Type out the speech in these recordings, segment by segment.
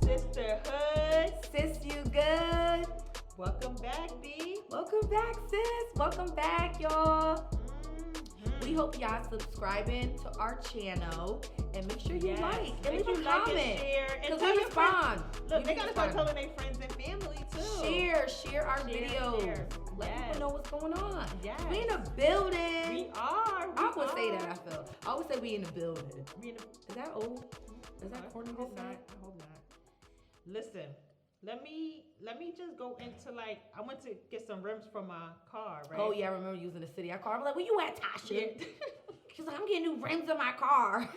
Sisterhood, Sis, you good? welcome back, B. Welcome back, sis. Welcome back, y'all. We hope y'all subscribing to our channel and make sure you like and leave a comment. And share, and Because tell we your friends. respond. Look, We they gotta start respond. telling their friends and family too. Share our videos. share. Let Yes. people know what's going on. Yes. We in a building. We are. I always say that. I always say we in the building. We in a, Is that old? Is that corny I to hope say? not. I hope not. Listen, let me just go into like I went to get some rims for my car, right? Oh yeah, I remember using the city. I car. I was like, where you at, Tasha? She's like, I'm getting new rims in my car.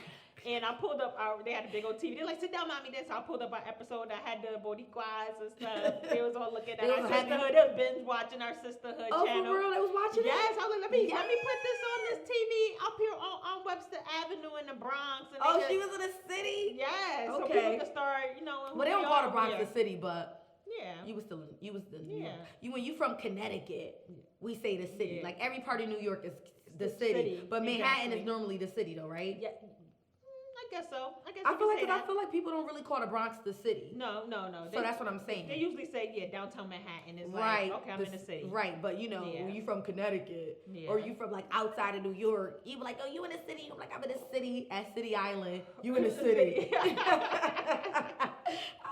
And I pulled up they had a big old TV. They're like, sit down, mommy. This. So I pulled up our episode. I had the Boricuas and stuff. They was all looking at They our was happy. sisterhood. They was binge watching our sisterhood Oh, channel. for real? They was watching it? Yes, I was like, let me put this on this TV up here on Webster Avenue in the Bronx. And Oh, they she just- was in the city? Yes. So Okay. people can start, Well, they don't call the Bronx the city, but Yeah. you was still in, you was the New York. Yeah. When you from Connecticut, we say the city. Yeah. Like every part of New York is the The city. city, But Manhattan exactly. is normally the city though, right? Yeah. I guess so. I guess I you feel can like say that. I feel like people don't really call the Bronx the city. No. So that's what I'm saying. They usually say, downtown Manhattan is Right. like, okay, I'm in the city. Right, but Yeah. when you from Connecticut Yeah. or you from like outside of New York, you be like, oh, you in the city? I'm like, I'm in the city at City Island. You in the city.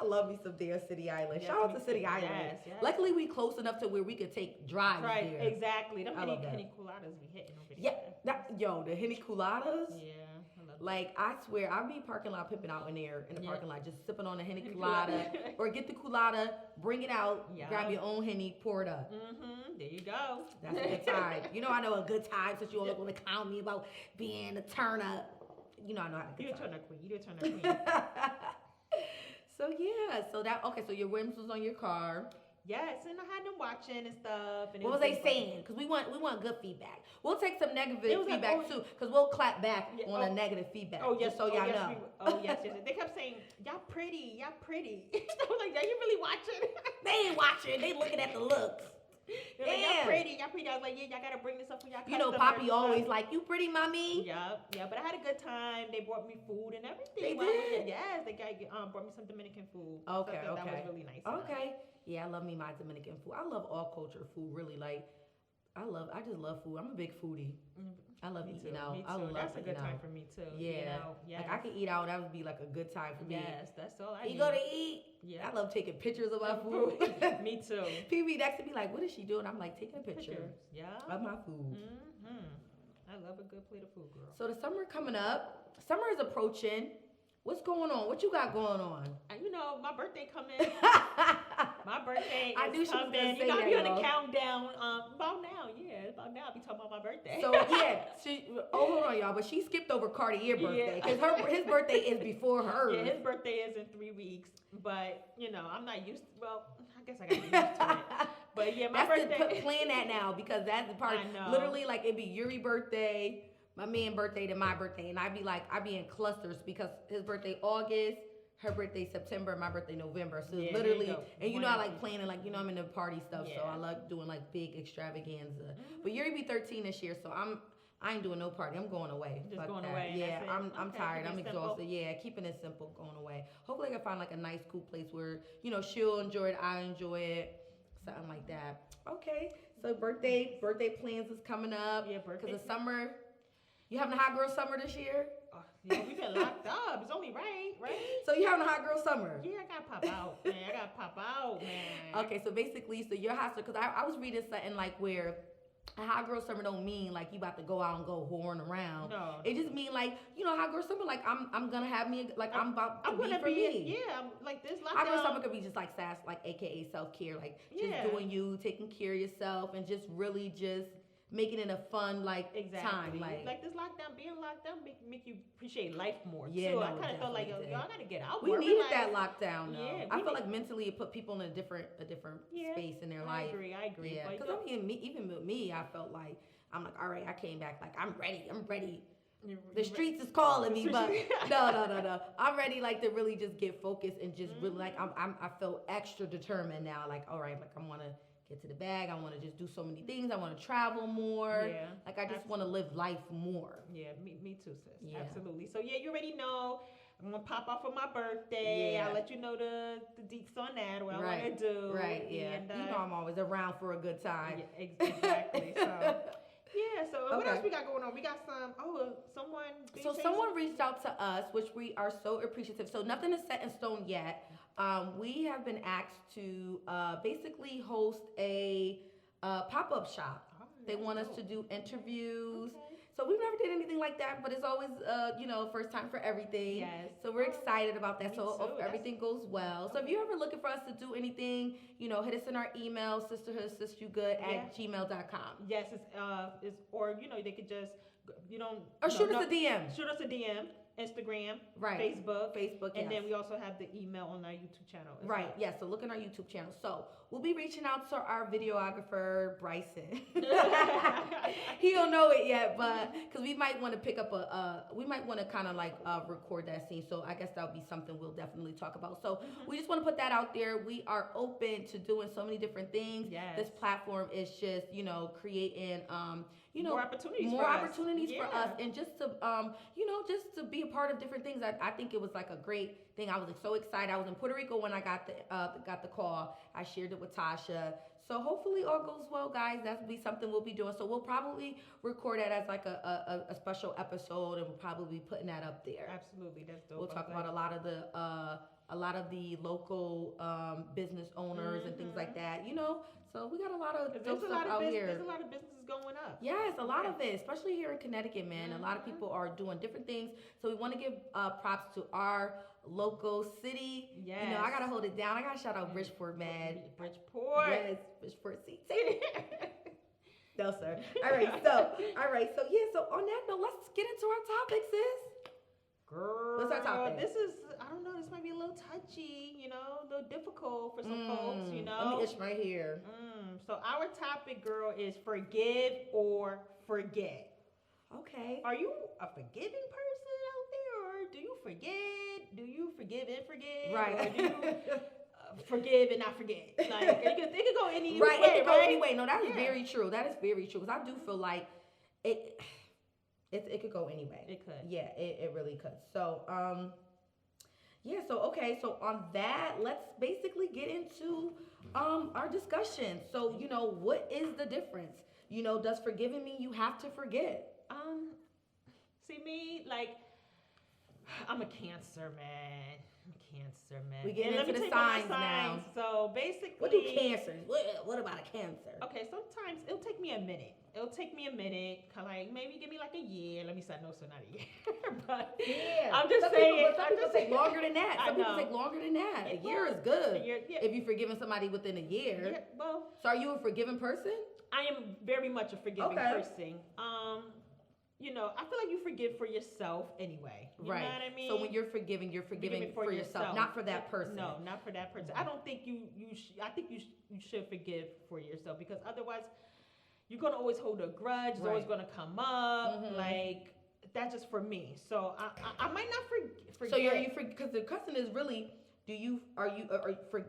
I love me some damn City Island. Yes, Shout out me to City too. Island. Yes. Luckily, we close enough to where we could take drives Right, there. exactly. Them I love that. Henny Coladas be hitting over Yeah, there. the Henny Coladas. Yeah, I love Like, I swear, I be parking lot pimping out in there in the Yeah. parking lot, just sipping on a Henny Henny Colada. Colada. Or get the Colada, bring it out, Yeah. grab your own Henny, pour it up. Mm-hmm. There you go. That's a good time. I know a good time since you always want to count me about being a turn up. I know how to You good a turn time. up queen. You a turn up queen. So your rims was on your car. Yes, and I had them watching and stuff. And it What was was they fun. saying? Because we want good feedback. We'll take some negative It was like, feedback oh, too, because we'll clap back Yeah, on a oh. negative feedback. Oh yes, just so y'all yes, know. yes. They kept saying, "Y'all pretty." I was like, "Yeah, you really watching?" They ain't watching. They looking at the looks. They're like, Yeah. y'all pretty. I was like, "Yeah, y'all gotta bring this up for y'all." Poppy always like, you pretty, mommy. Yeah, but I had a good time. They brought me food and everything. They while I was did? there. Yes, they brought me some Dominican food. Okay, So that okay. was really nice. Okay. Yeah, I love me my Dominican food. I love all culture food, really. Like, I just love food. I'm a big foodie. I love Me eating too. out. Me too. I love That's a eating good time out. for me too. Yeah. Yes. Like, I could eat out. That would be like a good time for me. Yes, that's all I You need. go to eat? Yeah. I love taking pictures of my food. Me too. People next to me like, what is she doing? I'm like, taking a picture Pictures. Yeah. of my food. I love a good plate of food, girl. So the summer coming up. Summer is approaching. What's going on? What you got going on? And my birthday coming. My birthday is I knew she was coming. gonna say I that, be on y'all. the countdown. About now, yeah. About now, I be talking about my birthday. So yeah, hold on, y'all. But she skipped over Cartier's birthday because his birthday is before hers. Yeah, his birthday is in 3 weeks. But I'm not used. Well, I guess I got used to it. But yeah, my That's birthday. plan that now because that's the part. I know. Literally, like it'd be Yuri's birthday, my man's birthday, then my birthday, and I be in clusters because his birthday August, her birthday September, my birthday November. So Yeah, it's there you literally, go. and I like planning, like I'm into party stuff, so Yeah. I like doing like big extravaganza. But Yuri be 13 this year, so I ain't doing no party. I'm going away. Just Fuck going that. away, Yeah, that's it. I'm Okay, tired. keep I'm it simple. exhausted. Yeah, keeping it simple, going away. Hopefully I can find like a nice, cool place where she'll enjoy it, I enjoy it, something like that. Okay, so birthday plans is coming up. Yeah, birthday. Because the summer, you having a hot girl summer this year? Yeah, we've been locked up. It's only right? So you having a hot girl summer? Yeah, I gotta pop out, man. Okay, so basically, your hot because I was reading something like where a hot girl summer don't mean like you about to go out and go whoring around. No. It just mean like, hot girl summer, like I'm gonna have me, like I'm about to I'm be gonna for be me. Yeah, I'm like this lockdown. Hot girl summer could be just like sass, like AKA self-care, like just Yeah. doing you, taking care of yourself, and just really just making it a fun time. Like this lockdown, being locked down make you appreciate life more Yeah, too. no, I kind of felt like y'all gotta get out we more. needed that lockdown though. Yeah, I feel like mentally it put people in a different space in their life. I agree. Yeah, because I mean, even with me, I felt like I'm like, all right, I came back like I'm ready. The streets is calling me, but no. I'm ready, like, to really just get focused and just really, like, I feel extra determined now. Like, all right, like, I want to get to the bag. I want to just do so many things. I want to travel more. Yeah. Like, I just want to live life more. Yeah, me too, sis. Yeah. Absolutely. So, yeah, you already know. I'm going to pop off for my birthday. Yeah. I'll let you know the deets on that, what I want to do. Right, yeah. And, you know I'm always around for a good time. Yeah, exactly. So... Yeah, so what else we got going on? We got someone reached out to us, which we are so appreciative. So nothing is set in stone yet. We have been asked to basically host a pop-up shop. They want us to do interviews. Okay. So we've never did anything like that, but it's always, first time for everything. Yes. So we're excited about that. So too. Everything goes well. So if you're ever looking for us to do anything, hit us in our email, sisterhoodassistyogood@gmail.com. Yes, or they could just, shoot us a DM. Shoot us a DM. Instagram, right, Facebook, and yes. then we also have the email on our YouTube channel. Right, well. Yeah. So look at our YouTube channel. So we'll be reaching out to our videographer Bryson. He don't know it yet, but because we might want to pick up we might want to kind of record that scene. So I guess that'll be something we'll definitely talk about. So we just want to put that out there. We are open to doing so many different things. Yes. This platform is just creating more opportunities for us, and just to just to be a part of different things. I think it was like a great thing. I was so excited. I was in Puerto Rico when I got the call. I shared it with Tasha. So hopefully all goes well, guys. That'll be something we'll be doing. So we'll probably record that as like a special episode, and we'll probably be putting that up there. Absolutely, that's dope. We'll talk about a lot of the local business owners and things like that. So we got a lot of dope stuff out here. There's a lot of businesses going up. Yes, a lot of it, especially here in Connecticut, man. A lot of people are doing different things. So we want to give props to our local city. Yes. I gotta hold it down. I gotta shout out Bridgeport, man. Bridgeport. Yes, Bridgeport CT. No, sir. All right. So yeah. So on that note, let's get into our topic, sis. Girl, what's our topic? This is, I don't know, this might be a little touchy, a little difficult for some folks, Let me itch right here. So our topic, girl, is forgive or forget. Okay. Are you a forgiving person out there, or do you forget? Do you forgive and forget? Right. Or do you forgive and not forget? Like, it could go any way, right? It could go any way. No, that is Yeah. very true. That is very true. Because I do feel like it could go anyway. It could. Yeah, it really could. So, yeah, so on that, let's basically get into our discussion. So, what is the difference? Does forgiving mean you have to forget? See me, like, I'm a Cancer, man. We get into the signs now. So basically, what do cancers? What about a Cancer? Okay, sometimes it'll take me a minute. Like maybe give me like a year. Let me say no, so not a year. But yeah, I'm just saying. Some people take longer than that. Some people take longer than that. A year is good. If you've forgiven somebody within a year. Yeah, well. So are you a forgiving person? I am very much a forgiving person. I feel like you forgive for yourself anyway. You know what I mean? So when you're forgiving for yourself, not for that person. No, not for that person. I don't think I think you should forgive for yourself, because otherwise you're going to always hold a grudge. It's always going to come up. Like, that's just for me. So I might not forget. So because the question is really,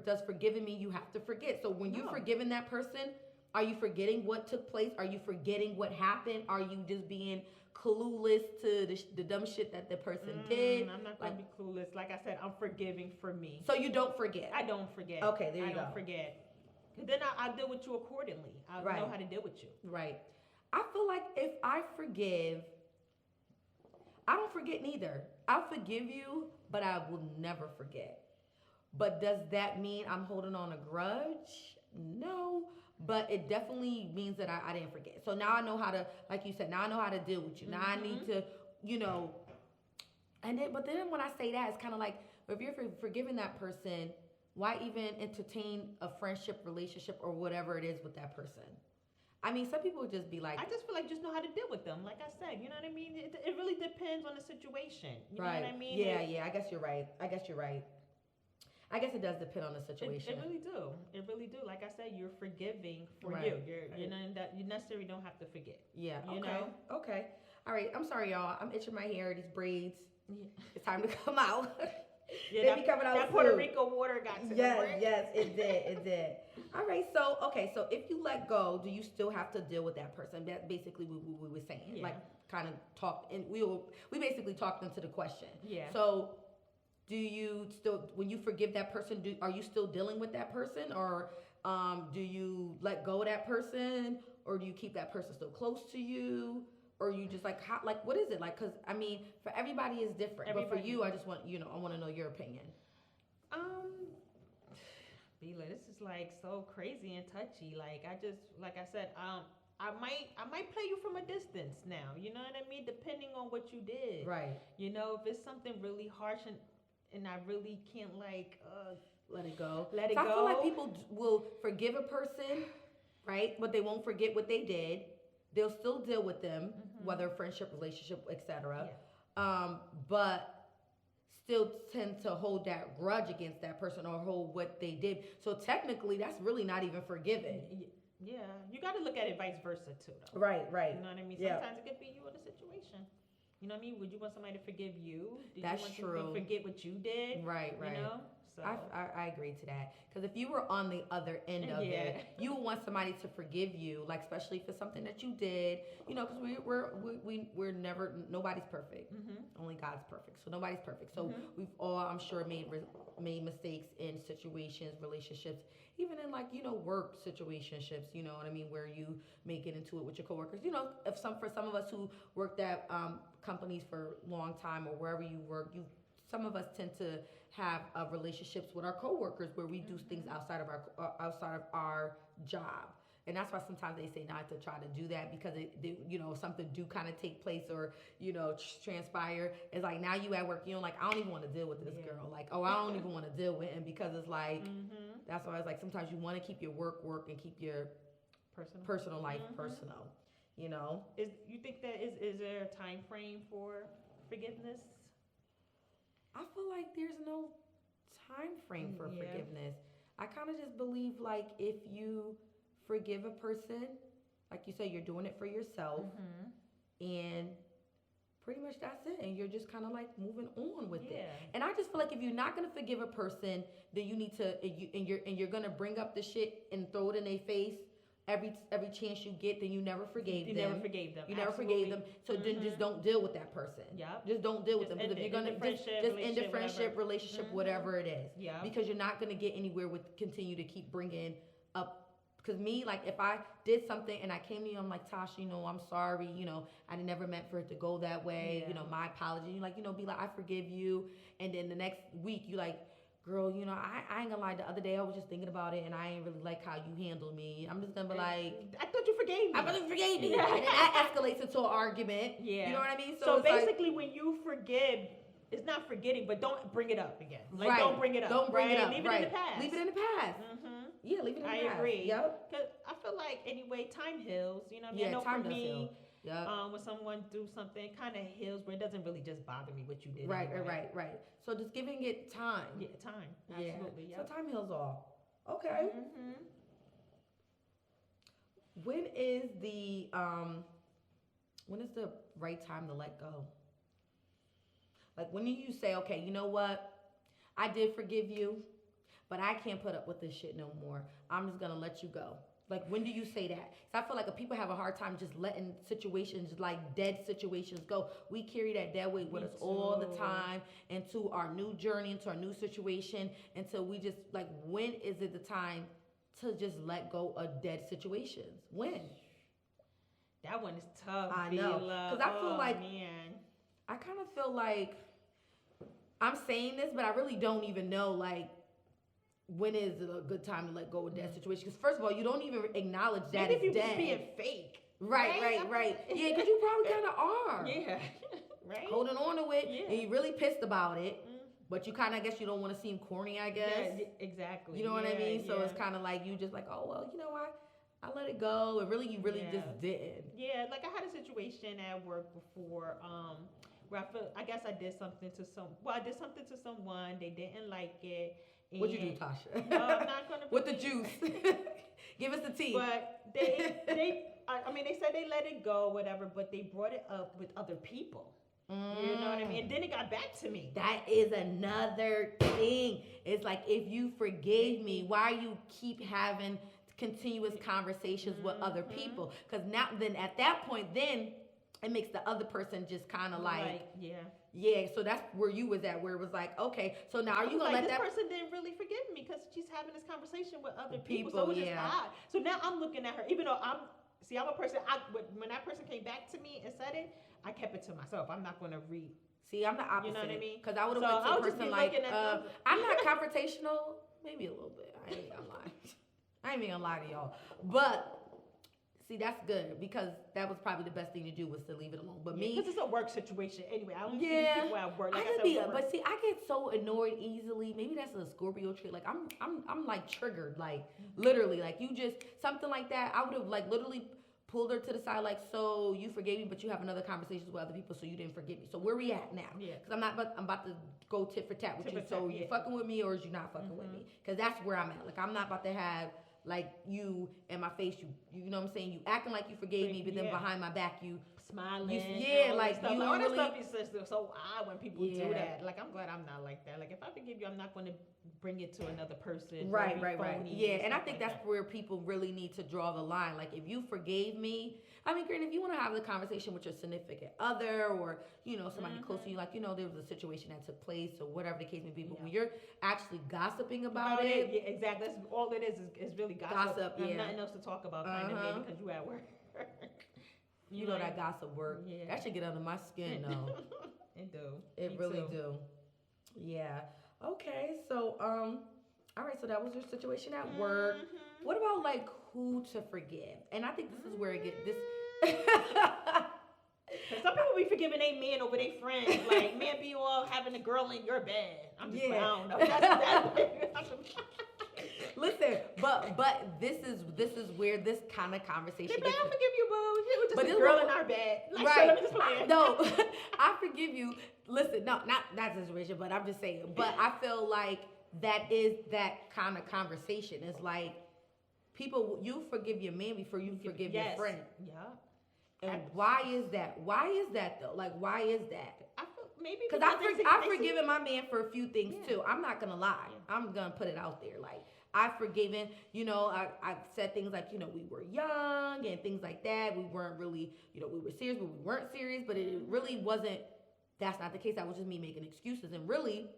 does forgiving mean you have to forget? So when you're forgiving that person, are you forgetting what took place? Are you forgetting what happened? Are you just being clueless to the dumb shit that the person did? I'm not going to be clueless. Like I said, I'm forgiving for me. So you don't forget? I don't forget. Okay, there you go. I don't forget. Then I'll deal with you accordingly. I'll know how to deal with you. Right. I feel like if I forgive, I don't forget neither. I'll forgive you, but I will never forget. But does that mean I'm holding on a grudge? No. But it definitely means that I didn't forget. So now I know how to, like you said, now I know how to deal with you. Now I need to, but then when I say that, it's kind of like, if you're forgiving that person, why even entertain a friendship, relationship, or whatever it is with that person? I mean, some people would just be like, I just feel like just know how to deal with them. Like I said, you know what I mean? It really depends on the situation. You right. know what I mean? Yeah. I guess you're right. I guess it does depend on the situation. It really do. It really do. Like I said, you're forgiving for Right. You're not that you necessarily don't have to forget. Yeah. You Okay. know? Okay. All right. I'm sorry, y'all. I'm itching my hair. These braids. Yeah. It's time to come out. Yeah, They be coming out that Puerto soon. Rico water got to Yes, them, right? yes, it did, it did. All right, so if you let go, do you still have to deal with that person? That's basically what we were saying. Yeah. Like, kind of talked, and we basically talked into the question. Yeah. So, do you still, when you forgive that person, are you still dealing with that person, or do you let go of that person, or do you keep that person still close to you? Or you just like, how, like, what is it like? Because I mean, for everybody is different. But for you, I just want, I want to know your opinion. Bila, this is like so crazy and touchy. Like I said, I might play you from a distance now. You know what I mean? Depending on what you did. Right. You know, if it's something really harsh and I really can't let it go. Let it go. I feel like people will forgive a person, right? But they won't forget what they did. They'll still deal with them, whether friendship, relationship, etc. Yeah. But still tend to hold that grudge against that person or hold what they did. So technically, that's really not even forgiving. Yeah, you got to look at it vice versa too, though. Right. You know what I mean? Sometimes it could be you in a situation. You know what I mean? Would you want somebody to forgive you? That's you want them to forget what you did? Right. You know? So. I agree to that, because if you were on the other end of it, you would want somebody to forgive you, like especially for something that you did, because we're never, nobody's perfect. Only God's perfect, so nobody's perfect. So we've all, I'm sure, made mistakes in situations, relationships, even in work situationships. You know what I mean, where you may get into it with your coworkers. For some of us who worked at companies for a long time or wherever you work, some of us tend to have relationships with our coworkers where we do things outside of our job, and that's why sometimes they say not to try to do that, because something do kind of take place or transpire. It's like now you at work, I don't even want to deal with this girl, I don't even want to deal with him, because it's like that's why it's like sometimes you want to keep your work and keep your personal life personal. You think that is there a time frame for forgiveness? I feel like there's no time frame for forgiveness. I kind of just believe if you forgive a person, like you say, you're doing it for yourself, and pretty much that's it. And you're just kind of moving on with it. And I just feel like if you're not gonna forgive a person, then you need to, and you're gonna bring up the shit and throw it in their face every chance you get, then you never forgave them. You never forgave them. So then just don't deal with that person. Just don't deal with them. Because if you're gonna just end the friendship, relationship, whatever it is. Because you're not gonna get anywhere with continue to keep bringing up. Because me, if I did something and I came to you, I'm like, Tasha, I'm sorry. I never meant for it to go that way. My apology. You be like, I forgive you. And then the next week, you like, girl, I ain't gonna lie, the other day I was just thinking about it and I ain't really like how you handled me. I'm just gonna be like, I thought you forgave me. I thought you forgave me. And then that escalates into an argument. Yeah. You know what I mean? So basically, when you forgive, it's not forgetting, but don't bring it up again. Don't bring it up. Don't bring it up. Leave it in the past. Leave it in the past. Yeah, leave it in the past. I agree. Yep. Because I feel like, anyway, time heals. You know what I mean? Yeah, I know time for does me, heal. Yep. When someone do something, it kind of heals, but it doesn't really just bother me what you did. Right. So just giving it time. Yeah, time. Absolutely. Yeah. So time heals all. Okay. When is the right time to let go? When do you say, okay, you know what? I did forgive you, but I can't put up with this shit no more. I'm just gonna let you go. When do you say that? I feel like people have a hard time just letting situations, dead situations, go. We carry that dead weight with us all the time into our new journey, into our new situation, until we just, when is it the time to just let go of dead situations? When? That one is tough. I know. Because I feel man. I kind of feel like I'm saying this, but I really don't even know, when is it a good time to let go of that situation? Because first of all, you don't even acknowledge that maybe it's dead. Maybe being fake. Right. Yeah, because you probably kind of are. Yeah. Right. Holding on to it, and you're really pissed about it, but you kind of, I guess you don't want to seem corny, I guess. Yeah, exactly. You know what I mean? So it's kind of like you just oh, well, you know what? I let it go, and really, you really Yeah. just didn't. Yeah, like I had a situation at work before, where I guess I did something to I did something to someone. They didn't like it. What'd you do, Tasha? No, I'm not gonna. With the juice. Give us the tea. But I mean, they said they let it go, whatever. But they brought it up with other people. You know what I mean? And then it got back to me. That is another thing. It's like, if you forgave me, why you keep having continuous conversations with other people? Because now, then at that point, then it makes the other person just kind of like, yeah. So that's where you was at, where it was like, okay, so now are you gonna let this that person didn't really forgive me because she's having this conversation with other people, so it was just odd. So now I'm looking at her, even though I'm a person. When that person came back to me and said it, I kept it to myself. I'm not gonna read. See, I'm the opposite. You know what I mean? Because I would have went to a person like, I'm not confrontational, maybe a little bit. I ain't gonna lie. I ain't even gonna lie to y'all. But see, that's good, because that was probably the best thing to do, was to leave it alone. But me, because it's a work situation anyway. I don't see people at work. Like but see, I get so annoyed easily. Maybe that's a Scorpio trait. Like I'm like triggered. Like literally, like you just something like that. I would have like literally pulled her to the side, like, so you forgave me, but you have another conversation with other people, so you didn't forgive me. So where we at now? Yeah. Because I'm about to go tit for tat with you. So you fucking with me, or is you not fucking with me? Because that's where I'm at. Like, I'm not about to have like you in my face. You know what I'm saying? You acting like you forgave me, but then behind my back you smiling. Like stuff. you Like, all really, that stuff is so odd when people do that. Like, I'm glad I'm not like that. Like, if I forgive you, I'm not going to bring it to another person. Right. Yeah, and I think that's where people really need to draw the line. Like, if you forgave me, I mean, granted, if you want to have the conversation with your significant other, or, you know, somebody close to you, like, you know, there was a situation that took place, or whatever the case may be, but when you're actually gossiping about it. Yeah, exactly. That's all it is really gossip. Yeah. Nothing else to talk about, kind of, maybe, because you at work. You know that gossip work. Yeah. That should get under my skin, though. It do. It really do. Yeah. Okay. So, all right. So that was your situation at work. What about like who to forgive? And I think this is where it gets this. Some people be forgiving their men over their friends. Like, men be all having a girl in your bed. I'm just I don't know. That's Listen, but this is where this kind of conversation gets. I forgive you, boo. It was just a girl in our bed. Like, right. So let me just play it. No, I forgive you. Listen, no, not that situation, but I'm just saying. But I feel like that is that kind of conversation. It's like, people, you forgive your man before you forgive your friend. Yeah. And why is that? Why is that though? Like, why is that? I feel maybe because I've forgiven my man for a few things too. I'm not gonna lie. I'm gonna put it out there. Like, I've forgiven, you know, I've said things like, you know, we were young and things like that. We weren't really, you know, we were serious, but we weren't serious. But it really wasn't, that's not the case. That was just me making excuses. And really,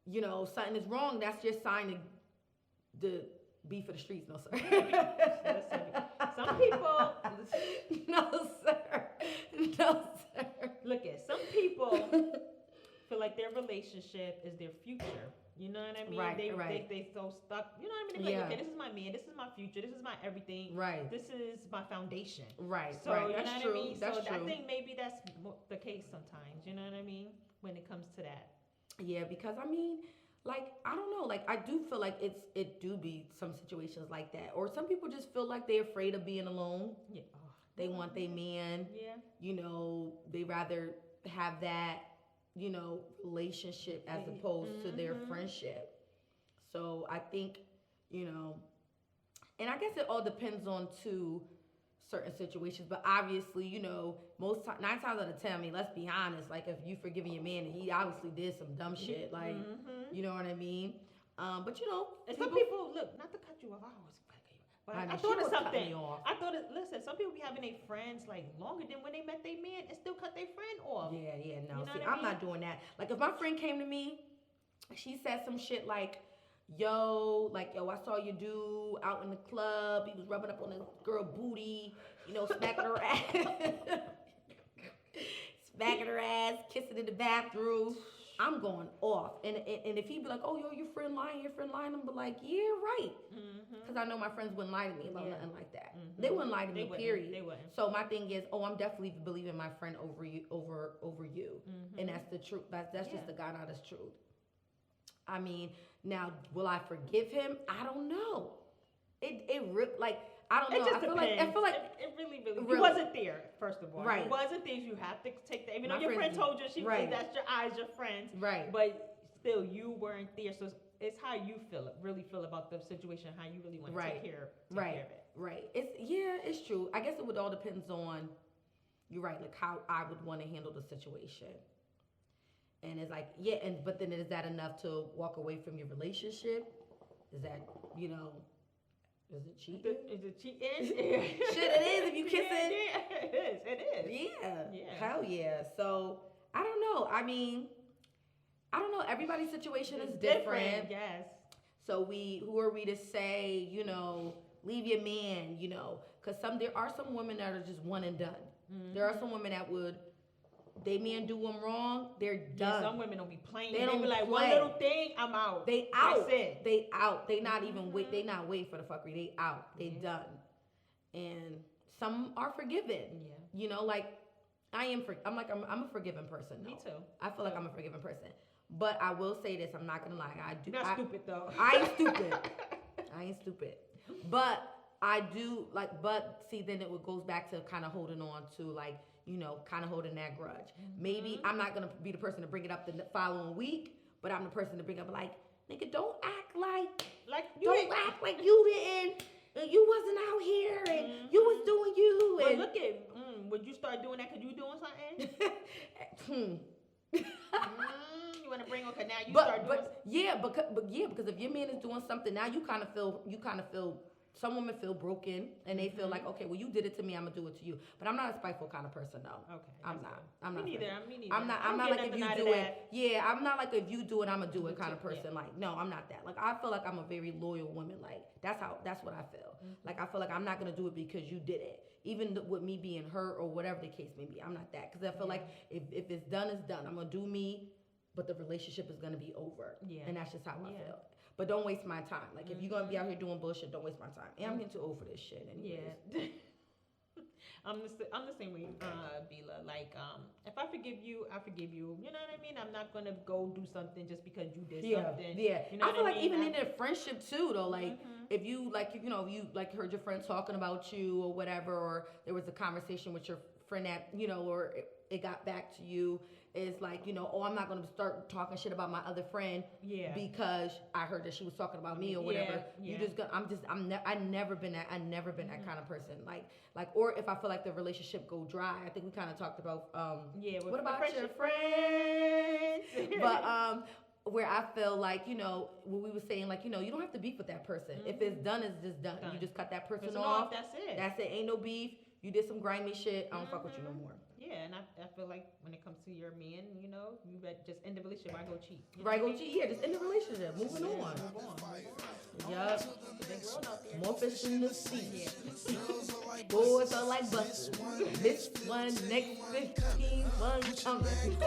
you know, something is wrong. That's your sign to be for the streets. No, sir. Some people. No, sir. No, sir. Look at some people feel like their relationship is their future. You know what I mean? Right. They so stuck. You know what I mean? They're like, okay, this is my man. This is my future. This is my everything. Right. This is my foundation. Right. So right. You that's know true. what I mean? That's so true. I think maybe that's the case sometimes. You know what I mean? When it comes to that. Yeah, because I mean, like, I don't know. Like, I do feel like it do be some situations like that, or some people just feel like they're afraid of being alone. Yeah. They want their man. Yeah. You know, they rather have that, you know, relationship as opposed to their friendship. So I think, you know, and I guess it all depends on certain situations, but obviously, you know, 9 times out of 10, I mean, let's be honest, like, if you forgiving your man and he obviously did some dumb shit, like, you know what I mean? But you know, and some people, look, not to cut you off, I thought of something. Listen, some people be having their friends like longer than when they met their man and still cut their friend off. Yeah, no. You know See, I'm not doing that. Like, if my friend came to me, she said some shit like, yo, I saw you dude out in the club. He was rubbing up on this girl booty, you know, smacking her ass, kissing in the bathroom. I'm going off. And if he'd be like, oh, yo, your friend lying, I'm be like, yeah, right. Because I know my friends wouldn't lie to me about nothing like that. They wouldn't lie to me, period. They wouldn't. So my thing is, I'm definitely believing my friend over you. And that's the truth. That's just the God honest truth. I mean, now, will I forgive him? I don't know. It like I don't know. I feel like it really. It wasn't there. First of all, right? It wasn't there. You have to take that. Even though your friend told you, that's your eyes, your friends, right? But still, you weren't there. So it's how you really feel about the situation, how you really want to take care of it. Right. It's true. I guess it would all depends on. You're right. Like how I would want to handle the situation. And it's like, but then is that enough to walk away from your relationship? Is that, is it cheating? Is it cheating? Shit, it is if you kiss it. Yeah, it is. Yeah. Hell yeah. So, I don't know. I mean, I don't know. Everybody's situation is different. Yes. So who are we to say, leave your man, because there are some women that are just one and done. Mm-hmm. There are some women that they man do them wrong, they're done. Yeah, some women don't be playing. They be like, one little thing, I'm out. They out. That's it. They out. They not even wait. They not wait for the fuckery. They out. They done. And some are forgiven. Yeah. Like I'm a forgiving person. Though. Me too. I feel like I'm a forgiving person. But I will say this. I'm not gonna lie. You're not stupid though. I ain't stupid. I ain't stupid. But I do but see, then it goes back to kind of holding on to kind of holding that grudge. Mm-hmm. Maybe I'm not gonna be the person to bring it up the following week, but I'm the person to bring up like, nigga, don't act like you didn't, and you wasn't out here, and you was doing you. But look at, would you start doing that because you doing something? You want to bring okay now you start doing. Because if your man is doing something now, you kind of feel. Some women feel broken and they feel like, okay, well, you did it to me, I'm gonna do it to you. But I'm not a spiteful kind of person, though. Okay, I'm not. Me neither. I'm not like if you do it. Yeah, I'm not like if you do it, I'm gonna do it kind of person. Yeah. Like, no, I'm not that. Like, I feel like I'm a very loyal woman. Like, that's what I feel. Mm-hmm. Like, I feel like I'm not gonna do it because you did it. Even with me being hurt or whatever the case may be, I'm not that. Because I feel like if it's done, it's done. I'm gonna do me, but the relationship is gonna be over. Yeah. And that's just how I feel. But don't waste my time. Like, if you're going to be out here doing bullshit, don't waste my time. And I'm getting too old for this shit anyways. Yeah. I'm the same way, Bila. Like, if I forgive you, I forgive you. You know what I mean? I'm not going to go do something just because you did something. Yeah. You know I feel like even in a friendship, too, though. Like, if you, you heard your friend talking about you or whatever, or there was a conversation with your friend that, or it got back to you. Is like, I'm not going to start talking shit about my other friend because I heard that she was talking about me or whatever. Yeah. I've never been that kind of person. Like, or if I feel like the relationship go dry, I think we kind of talked about, what about your friends? But, where I feel like, when we were saying like, you don't have to beef with that person. Mm-hmm. If it's done, it's just done. You just cut that person off. That's it. Ain't no beef. You did some grimy shit. I don't fuck with you no more. Yeah, and I feel like when it comes to your man, you just end the relationship. Why go cheat? Yeah, just end the relationship. Moving on. Yup. More fish in the sea. Boys are like buses. This one, next 15, one coming.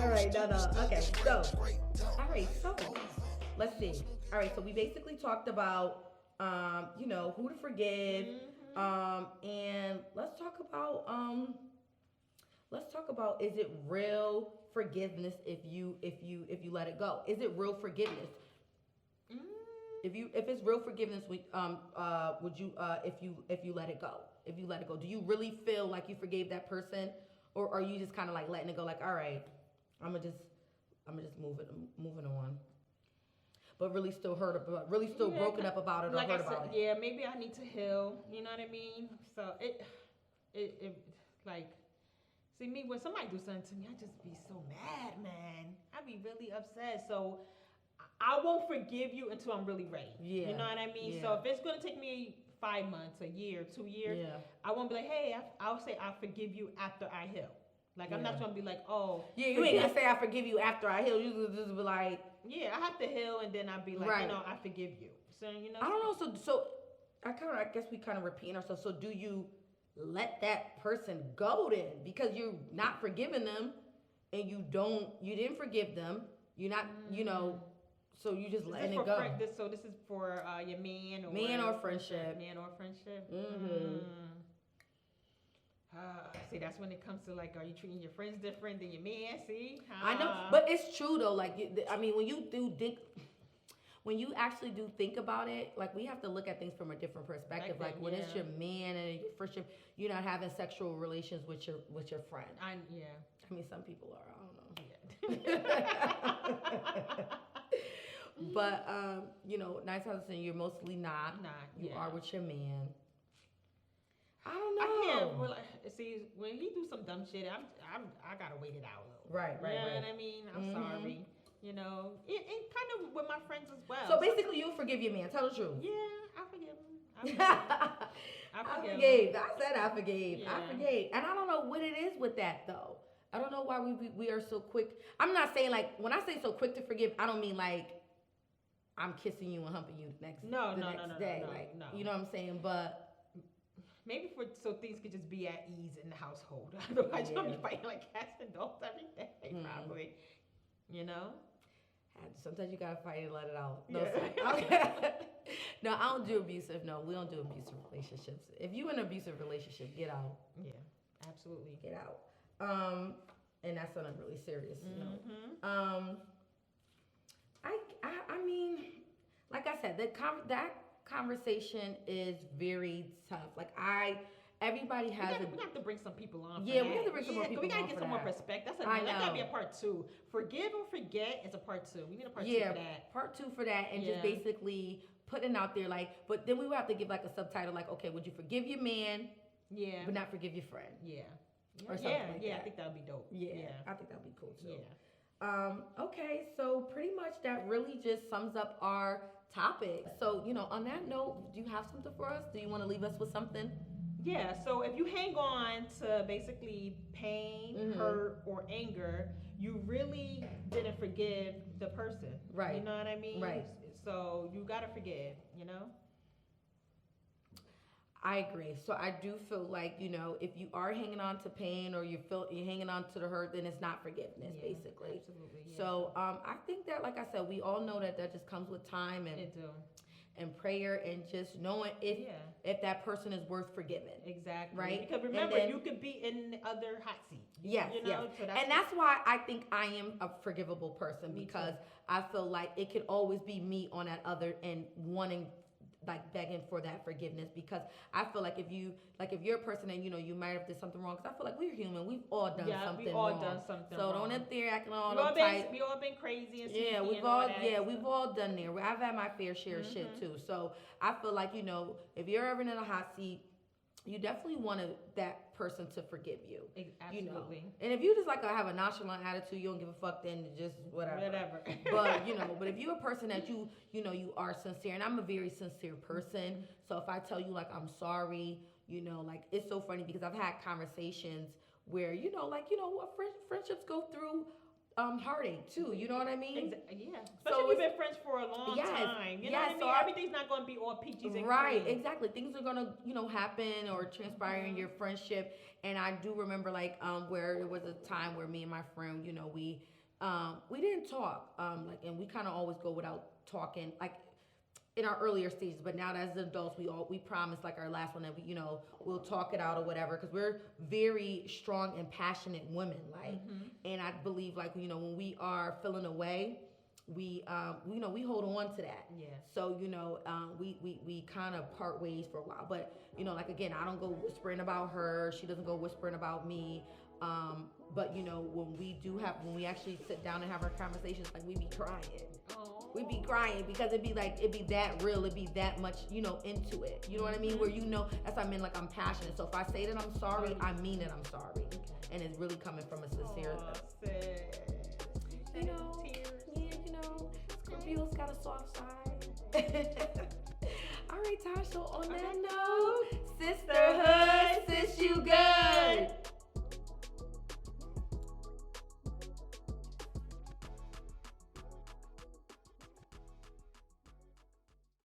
All right, no. Okay, so. All right, so. Let's see. All right, so we basically talked about, who to forgive. And let's talk about is it real forgiveness if you let it go? Is it real forgiveness? If it's real forgiveness, would you if you let it go? If you let it go, do you really feel like you forgave that person, or are you just kind of like letting it go? Like, all right, I'm gonna just moving on. But really still hurt about, really still broken up about it or hurt about it. Yeah, maybe I need to heal. You know what I mean? So it like, see me when somebody do something to me, I just be so mad, man. I be really upset. So I won't forgive you until I'm really ready. Yeah. You know what I mean? Yeah. So if it's gonna take me 5 months, a year, 2 years, I won't be like, hey, I'll say I forgive you after I heal. Like, I'm not gonna be like, oh. Yeah, you ain't gonna say I forgive you after I heal. You just be like. Yeah, I have to heal, and then I'll be like, I forgive you. So, I don't know. So I guess we kind of repeating ourselves. So do you let that person go then? Because you're not forgiving them, and you didn't forgive them. You're not, so you just letting it go. So this is for your man or friendship. Man or friendship. Mm-hmm. See, that's when it comes to like, are you treating your friends different than your man? See, I know, but it's true though. Like, I mean, when you do when you actually do think about it, like we have to look at things from a different perspective. Like when it's your man and your friendship, you're not having sexual relations with your friend. I mean, some people are. I don't know. But you know, 9 times out of 10, you're mostly not. You are with your man. I don't know. I can't see when he do some dumb shit. I gotta wait it out a little. Right. You know what I mean? I'm sorry. You know, and kind of with my friends as well. So basically, you forgive your man. Tell the truth. Yeah, I forgive him. I forgave. I said I forgave. Yeah. I forgave. And I don't know what it is with that, though. I don't know why we are so quick. I'm not saying, like, when I say so quick to forgive, I don't mean, like, I'm kissing you and humping you the next day. No, you know what I'm saying? But maybe so things could just be at ease in the household. Otherwise, you'll be fighting like cats and dogs every day, probably. You know? Sometimes you gotta fight and let it out. No, no, I don't do abusive. No, we don't do abusive relationships. If you in an abusive relationship, get out. Yeah, absolutely. Get out. And that's on a really serious note. I mean, like I said, that conversation is very tough. Like everybody has. We have to bring some people on. Yeah, we have to bring some more people on. We gotta get some more perspective. That gotta be a part 2. Forgive or forget is a part 2. We need a part 2 for that. Part 2 for that, and just basically putting out there like. But then we would have to give like a subtitle like, okay, would you forgive your man? Yeah. But not forgive your friend. Yeah. Or something like that. I think that would be dope. Yeah, I think that would be cool too. Yeah. Okay, so pretty much that really just sums up our topic. So, you know, on that note, do you have something for us? Do you want to leave us with something? Yeah, so if you hang on to basically pain, hurt, or anger, you really didn't forgive the person. Right. You know what I mean? Right. So you gotta forgive, you know? I agree. So I do feel like, you know, if you are hanging on to pain or you're hanging on to the hurt, then it's not forgiveness, basically. Absolutely. Yeah. So I think that, like I said, we all know that just comes with time and prayer and just knowing if that person is worth forgiving. Exactly. Right? Because remember, you could be in the other hot seat. Yes. You know? Yes. So that's why I think I am a forgivable person, because I feel like it could always be me on that other end wanting, like, begging for that forgiveness, because I feel like if you're a person and, you know, you might have did something wrong, because I feel like we're human, we've all done something wrong. Yeah, we've all done something wrong. So don't up there acting all uptight. We all been crazy and yeah, we've all done there. I've had my fair share of shit too. So I feel like, you know, if you're ever in a hot seat, you definitely want that person to forgive you. Absolutely. You know? And if you just like have a nonchalant attitude, you don't give a fuck, then just whatever. But, you know, but if you're a person that you know, you are sincere, and I'm a very sincere person. So if I tell you like I'm sorry, you know, like it's so funny because I've had conversations where, you know, like, you know, friendships go through heartache too, you know what I mean? Yeah. Especially if you've been friends for a long time. You know what I mean? So everything's not going to be all peaches and right, cream. Exactly. Things are going to, you know, happen or transpire in your friendship. And I do remember like where there was a time where me and my friend, you know, we didn't talk, like, and we kind of always go without talking, like in our earlier stages, but now as adults, we promised like our last one that we, you know, we'll talk it out or whatever, because we're very strong and passionate women, like, and I believe like, you know, when we are feeling away, we you know, we hold on to that. Yeah. So, you know, we kind of part ways for a while, but, you know, like, again, I don't go whispering about her, she doesn't go whispering about me, but, you know, when we actually sit down and have our conversations, like, we be crying. We'd be crying because it'd be that real, it'd be that much, you know, into it. You know what I mean? Where, you know, that's what I mean, like, I'm passionate. So if I say that I'm sorry, I mean that I'm sorry. And it's really coming from a sincere you know, you know, Scorpio's got a soft side. All right, Tasha, on that note,